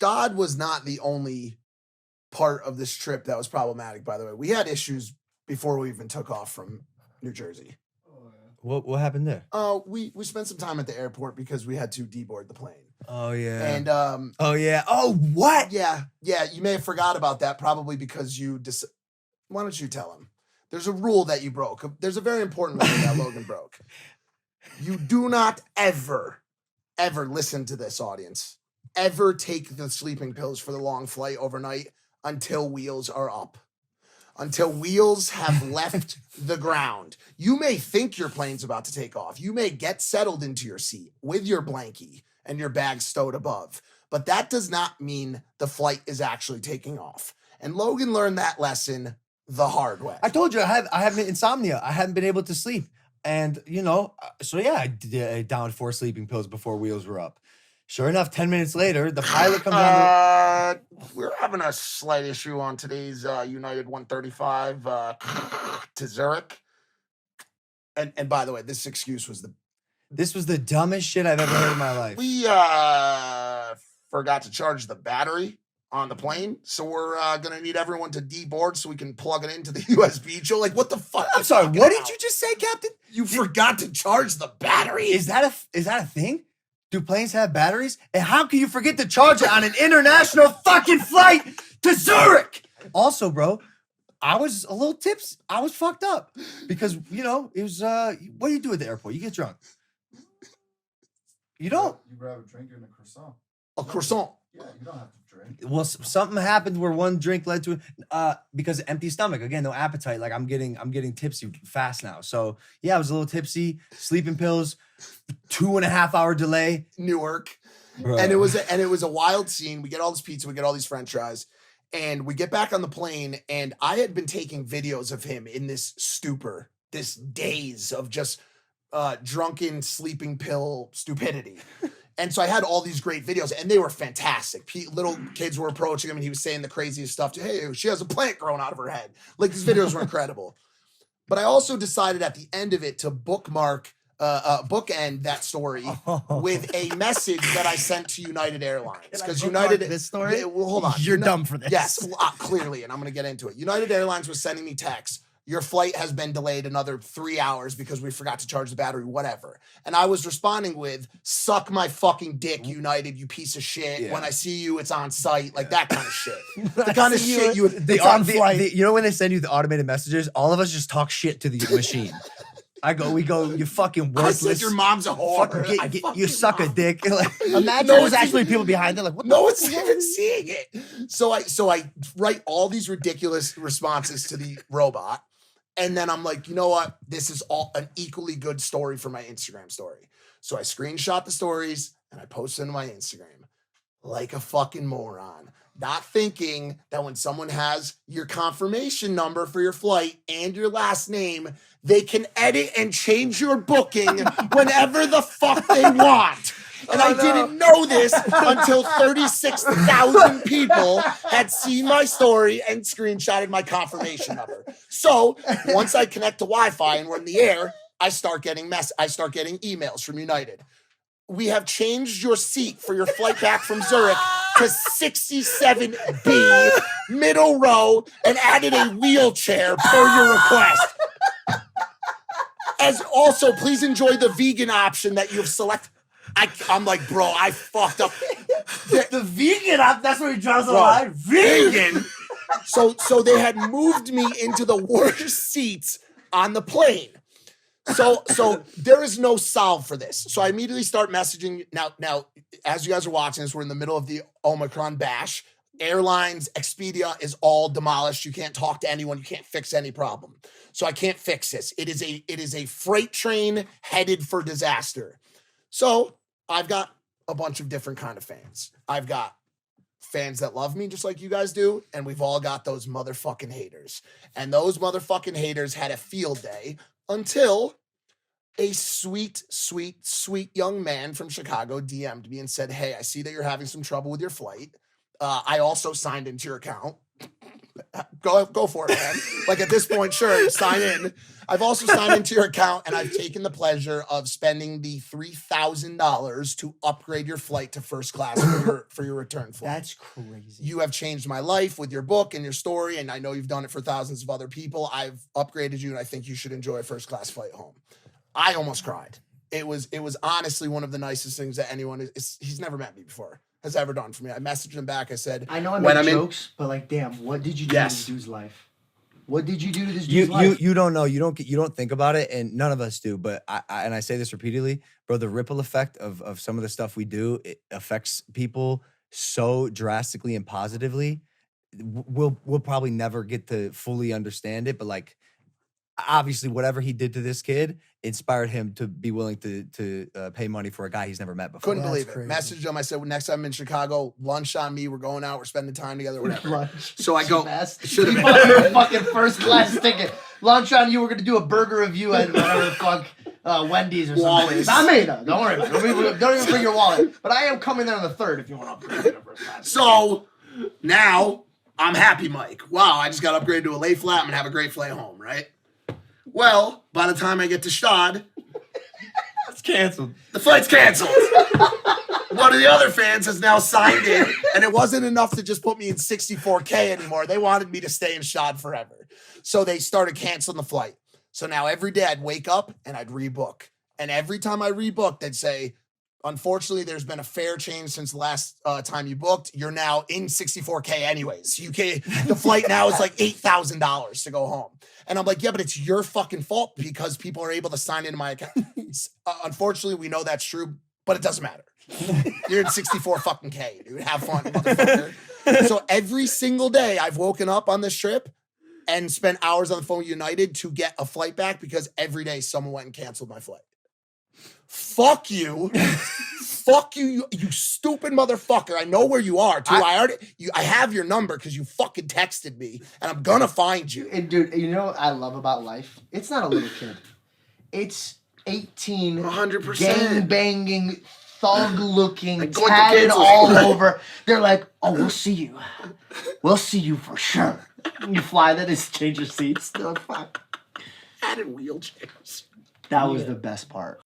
SCOD was not the only part of this trip that was problematic, by the way. We had issues before we even took off from New Jersey. What happened there? We spent some time at the airport because we had to deboard the plane. Oh yeah. And oh yeah. Oh what? Yeah. You may have forgot about that, probably because you why don't you tell him? There's a rule that you broke. There's a very important rule that Logan broke. You do not ever listen to this, audience. Ever take the sleeping pills for the long flight overnight until wheels are up. Until wheels have left the ground. You may think your plane's about to take off. You may get settled into your seat with your blankie and your bag stowed above. But that does not mean the flight is actually taking off. And Logan learned that lesson the hard way. I told you I have insomnia. I hadn't been able to sleep. And, so yeah, I downed 4 sleeping pills before wheels were up. Sure enough, 10 minutes later, the pilot comes on. We're having a slight issue on today's United 135 to Zurich. And by the way, this excuse was This was the dumbest shit I've ever heard in my life. We forgot to charge the battery on the plane, so we're gonna need everyone to deboard so we can plug it into the USB. Joe, like, what the fuck? I'm sorry, what did you just say, Captain? You forgot to charge the battery? Is that a thing? Do planes have batteries? And how can you forget to charge it on an international fucking flight to Zurich? Also, bro, I was a little tipsy. I was fucked up because, it was, what do you do at the airport? You get drunk. You don't. You grab a drink and a croissant. A croissant? Yeah, you don't have to drink. Well, something happened where one drink led to because of empty stomach. Again, no appetite. Like I'm getting tipsy fast now. So yeah, I was a little tipsy. Sleeping pills, 2.5 hour delay. Newark, Bro. and it was a wild scene. We get all this pizza, we get all these French fries, and we get back on the plane. And I had been taking videos of him in this stupor, this daze of just drunken sleeping pill stupidity. And so I had all these great videos, and they were fantastic. Little kids were approaching him, and he was saying the craziest stuff. Hey, she has a plant growing out of her head. Like, these videos were incredible. But I also decided at the end of it to bookend that story with a message that I sent to United Airlines. Because United, this story? Well, hold on. You're dumb for this. Yes, clearly, and I'm going to get into it. United Airlines was sending me texts. Your flight has been delayed another 3 hours because we forgot to charge the battery, whatever. And I was responding with, suck my fucking dick, United, you piece of shit. Yeah. When I see you, it's on site. Like that kind of shit. The kind of shit you would... on flight. When they send you the automated messages, all of us just talk shit to the machine. We go, you fucking worthless. I said your mom's a whore. You suck a dick. Imagine there's actually people behind there like, what the no one's even seeing it. So I write all these ridiculous responses to the robot. And then I'm like, you know what? This is all an equally good story for my Instagram story. So I screenshot the stories and I post them to my Instagram like a fucking moron. Not thinking that when someone has your confirmation number for your flight and your last name, they can edit and change your booking whenever the fuck they want. And I didn't know this until 36,000 people had seen my story and screenshotted my confirmation number. So once I connect to Wi-Fi and we're in the air, I start getting emails from United. We have changed your seat for your flight back from Zurich to 67B, middle row, and added a wheelchair per your request. As also, please enjoy the vegan option that you've selected. I'm like, bro, I fucked up. The vegan app, that's where he draws the line. Vegan. So they had moved me into the worst seats on the plane. So there is no solve for this. So I immediately start messaging. Now, as you guys are watching this, we're in the middle of the Omicron bash. Airlines, Expedia is all demolished. You can't talk to anyone. You can't fix any problem. So I can't fix this. It is a freight train headed for disaster. So I've got a bunch of different kind of fans. I've got fans that love me just like you guys do, and we've all got those motherfucking haters. And those motherfucking haters had a field day until a sweet, sweet, sweet young man from Chicago DM'd me and said, hey, I see that you're having some trouble with your flight. I also signed into your account. Go for it, man. Like at this point, sure, sign in. I've also signed into your account and I've taken the pleasure of spending the $3,000 to upgrade your flight to first class for your return flight. That's crazy. You have changed my life with your book and your story, and I know you've done it for thousands of other people. I've upgraded you, and I think you should enjoy a first class flight home. I almost cried. It was honestly one of the nicest things that anyone he's never met me before has ever done for me. I messaged him back. I said, I know I when make I'm in- jokes, but like, damn, what did you do Yes. to this dude's life? What did you do to this dude's life? You don't know. You don't think about it, and none of us do. But I say this repeatedly, bro. The ripple effect of some of the stuff we do, it affects people so drastically and positively. We'll probably never get to fully understand it, but like, obviously, whatever he did to this kid inspired him to be willing to pay money for a guy he's never met before. couldn't believe it. Crazy. Messaged him. I said, well, next time I'm in Chicago, lunch on me. We're going out. We're spending time together. Whatever. Lunch. So I go. Best. Should have You been. bought your fucking first class ticket. Lunch on you. We're gonna do a burger review at whatever the fuck Wendy's or something. Wally's. Not me though. Don't worry about it. Don't even bring your wallet. But I am coming there on the 3rd if you want to upgrade it first class. So now I'm happy, Mike. Wow, I just got upgraded to a lay flat. I'm gonna have a great flight home, right? Well, by the time I get to Stad, It's canceled. the flight's canceled. One of the other fans has now signed in, and it wasn't enough to just put me in 64K anymore. They wanted me to stay in Stad forever. So they started canceling the flight. So now every day I'd wake up and I'd rebook. And every time I rebooked, they'd say, unfortunately, there's been a fare change since the last time you booked. You're now in 64K anyways. The flight now is like $8,000 to go home. And I'm like, yeah, but it's your fucking fault because people are able to sign into my account. Unfortunately, we know that's true, but it doesn't matter. You're in 64 fucking K, dude. Have fun, motherfucker. So every single day I've woken up on this trip and spent hours on the phone with United to get a flight back because every day someone went and canceled my flight. Fuck you. Fuck you, you stupid motherfucker. I know where you are, too. I have your number because you fucking texted me, and I'm gonna find you. And dude, you know what I love about life? It's not a little kid. It's 18 100%. gang banging, thug looking, Like going to tatted cancel. all over. They're like, oh, we'll see you. We'll see you for sure. You fly, that is change your seats. They're like, fuck. Added wheelchairs. That was the best part.